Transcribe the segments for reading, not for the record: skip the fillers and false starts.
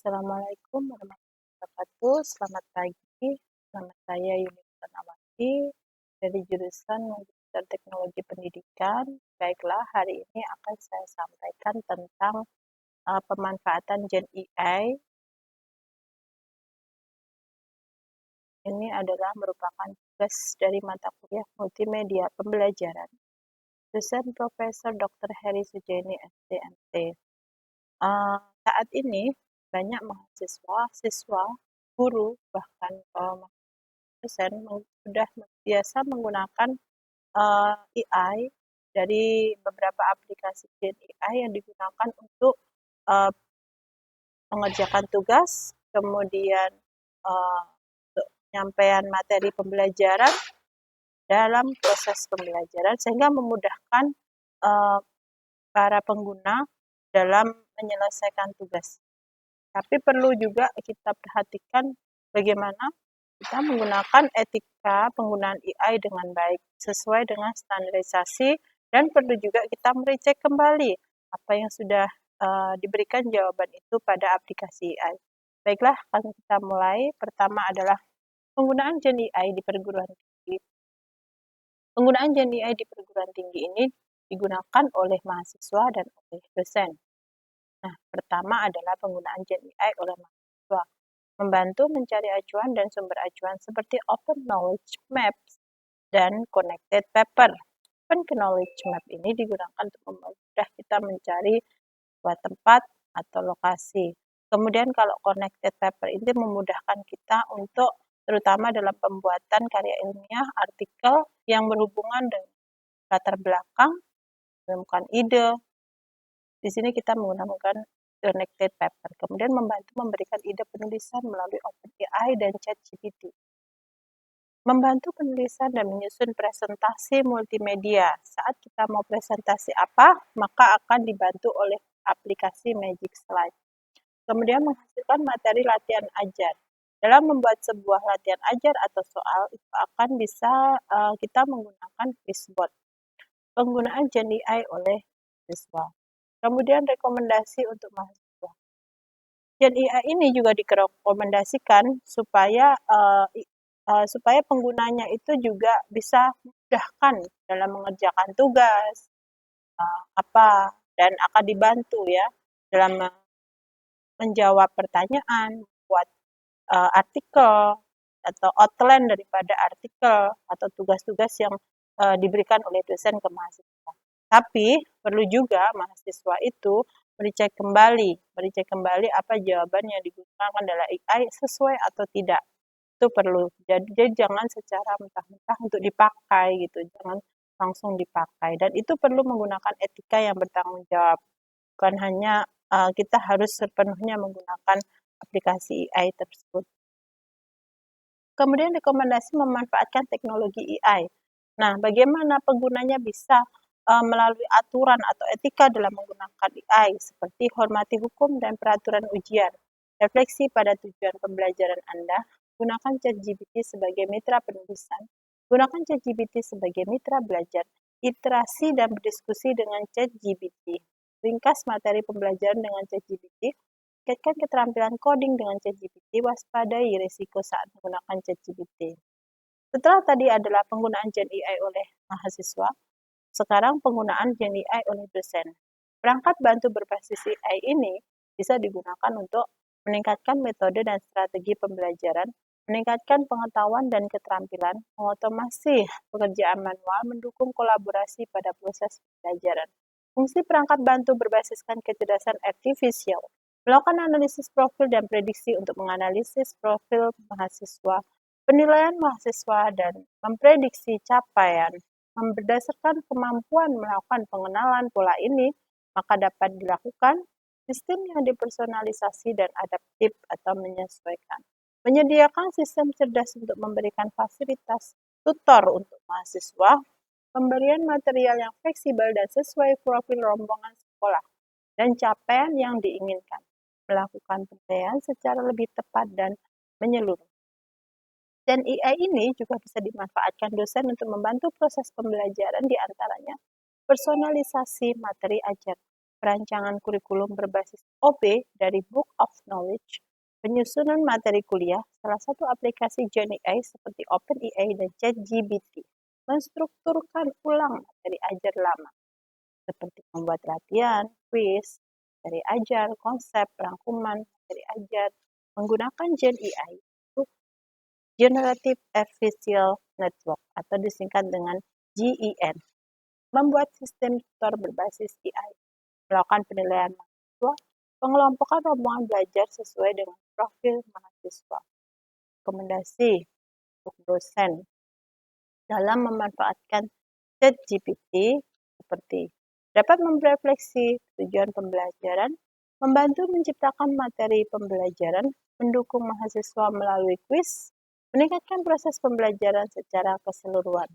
Assalamualaikum warahmatullahi wabarakatuh. Selamat pagi. Nama saya Yuni Purnawati dari jurusan Komputer Teknologi Pendidikan. Baiklah, hari ini akan saya sampaikan tentang pemanfaatan Gen AI. Ini adalah merupakan tugas dari mata kuliah multimedia pembelajaran dosen Profesor Dr. Heri Sujeni SDMT. Saat ini banyak mahasiswa, siswa, guru, bahkan dosen sudah biasa menggunakan AI dari beberapa aplikasi Gen AI yang digunakan untuk mengerjakan tugas, kemudian untuk penyampaian materi pembelajaran dalam proses pembelajaran, sehingga memudahkan para pengguna dalam menyelesaikan tugas. Tapi perlu juga kita perhatikan bagaimana kita menggunakan etika penggunaan AI dengan baik, sesuai dengan standarisasi, dan perlu juga kita merecek kembali apa yang sudah diberikan jawaban itu pada aplikasi AI. Baiklah, akan kita mulai. Pertama adalah penggunaan Gen AI di perguruan tinggi. Penggunaan Gen AI di perguruan tinggi ini digunakan oleh mahasiswa dan oleh dosen. Nah, pertama adalah penggunaan Gen AI oleh mahasiswa, membantu mencari acuan dan sumber acuan seperti Open Knowledge Maps dan Connected Paper. Open Knowledge Map ini digunakan untuk memudahkan kita mencari sebuah tempat atau lokasi. Kemudian kalau Connected Paper ini memudahkan kita untuk terutama dalam pembuatan karya ilmiah, artikel yang berhubungan dengan latar belakang, menemukan ide. Di sini kita menggunakan Connected Paper, kemudian membantu memberikan ide penulisan melalui OpenAI dan ChatGPT. Membantu penulisan dan menyusun presentasi multimedia. Saat kita mau presentasi apa, maka akan dibantu oleh aplikasi Magic Slide. Kemudian menghasilkan materi latihan ajar. Dalam membuat sebuah latihan ajar atau soal, itu akan bisa kita menggunakan Quizbot. Penggunaan Gen AI oleh siswa. Kemudian rekomendasi untuk mahasiswa. Gen AI ini juga direkomendasikan supaya penggunanya itu juga bisa memudahkan dalam mengerjakan tugas dan akan dibantu ya dalam menjawab pertanyaan, buat artikel atau outline daripada artikel atau tugas-tugas yang diberikan oleh dosen ke mahasiswa. Tapi perlu juga mahasiswa itu mericek kembali apa jawaban yang digunakan dalam AI sesuai atau tidak. Itu perlu. Jadi jangan secara mentah-mentah untuk dipakai gitu, jangan langsung dipakai. Dan itu perlu menggunakan etika yang bertanggung jawab. Bukan hanya kita harus sepenuhnya menggunakan aplikasi AI tersebut. Kemudian rekomendasi memanfaatkan teknologi AI. Nah, bagaimana penggunanya bisa melalui aturan atau etika dalam menggunakan AI, seperti hormati hukum dan peraturan ujian, refleksi pada tujuan pembelajaran Anda, gunakan ChatGPT sebagai mitra penulisan, gunakan ChatGPT sebagai mitra belajar, iterasi dan berdiskusi dengan ChatGPT, ringkas materi pembelajaran dengan ChatGPT, kaitkan keterampilan coding dengan ChatGPT, waspadai risiko saat menggunakan ChatGPT. Setelah tadi adalah penggunaan Gen AI oleh mahasiswa, sekarang penggunaan Gen AI oleh dosen. Perangkat bantu berbasis AI ini bisa digunakan untuk meningkatkan metode dan strategi pembelajaran, meningkatkan pengetahuan dan keterampilan, mengotomasi pekerjaan manual, mendukung kolaborasi pada proses pembelajaran. Fungsi perangkat bantu berbasiskan kecerdasan artifisial, melakukan analisis profil dan prediksi untuk menganalisis profil mahasiswa, penilaian mahasiswa, dan memprediksi capaian. Berdasarkan kemampuan melakukan pengenalan pola ini, maka dapat dilakukan sistem yang dipersonalisasi dan adaptif atau menyesuaikan. Menyediakan sistem cerdas untuk memberikan fasilitas tutor untuk mahasiswa, pemberian material yang fleksibel dan sesuai profil rombongan sekolah, dan capaian yang diinginkan. Melakukan penilaian secara lebih tepat dan menyeluruh. Dan AI ini juga bisa dimanfaatkan dosen untuk membantu proses pembelajaran, di antaranya personalisasi materi ajar, perancangan kurikulum berbasis OB dari Book of Knowledge, penyusunan materi kuliah, salah satu aplikasi Gen AI seperti OpenAI dan ChatGPT menstrukturkan ulang materi ajar lama, seperti membuat latihan, kuis, materi ajar, konsep, rangkuman, materi ajar, menggunakan Gen AI untuk Generative Adversarial Network atau disingkat dengan GEN, membuat sistem tutor berbasis AI, melakukan penilaian mahasiswa, pengelompokan rombongan belajar sesuai dengan profil mahasiswa. Rekomendasi untuk dosen dalam memanfaatkan ChatGPT seperti dapat merefleksi tujuan pembelajaran, membantu menciptakan materi pembelajaran, mendukung mahasiswa melalui kuis, meningkatkan proses pembelajaran secara keseluruhan.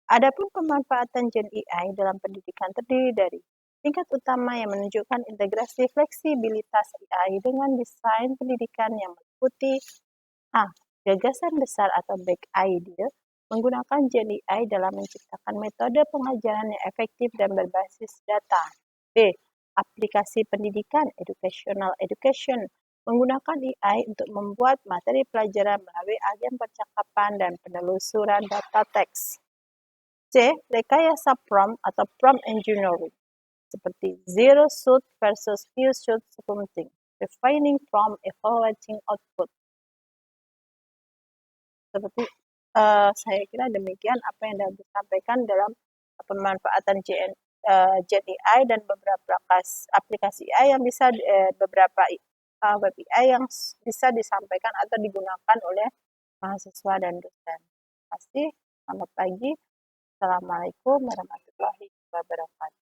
Adapun pemanfaatan Gen AI dalam pendidikan terdiri dari tingkat utama yang menunjukkan integrasi fleksibilitas AI dengan desain pendidikan yang meliputi A. Gagasan besar atau big idea, menggunakan Gen AI dalam menciptakan metode pengajaran yang efektif dan berbasis data. B. Aplikasi pendidikan educational education, menggunakan AI untuk membuat materi pelajaran melalui agen percakapan dan penelusuran data teks. C. Rekayasa prompt atau prompt engineering, seperti zero shoot versus few shoot sequencing, refining prompt, evaluating output. Seperti saya kira demikian apa yang dapat disampaikan dalam pemanfaatan Gen AI dan beberapa aplikasi AI yang bisa beberapa web AI yang bisa disampaikan atau digunakan oleh mahasiswa dan dosen. Terima kasih. Selamat pagi. Assalamualaikum warahmatullahi wabarakatuh.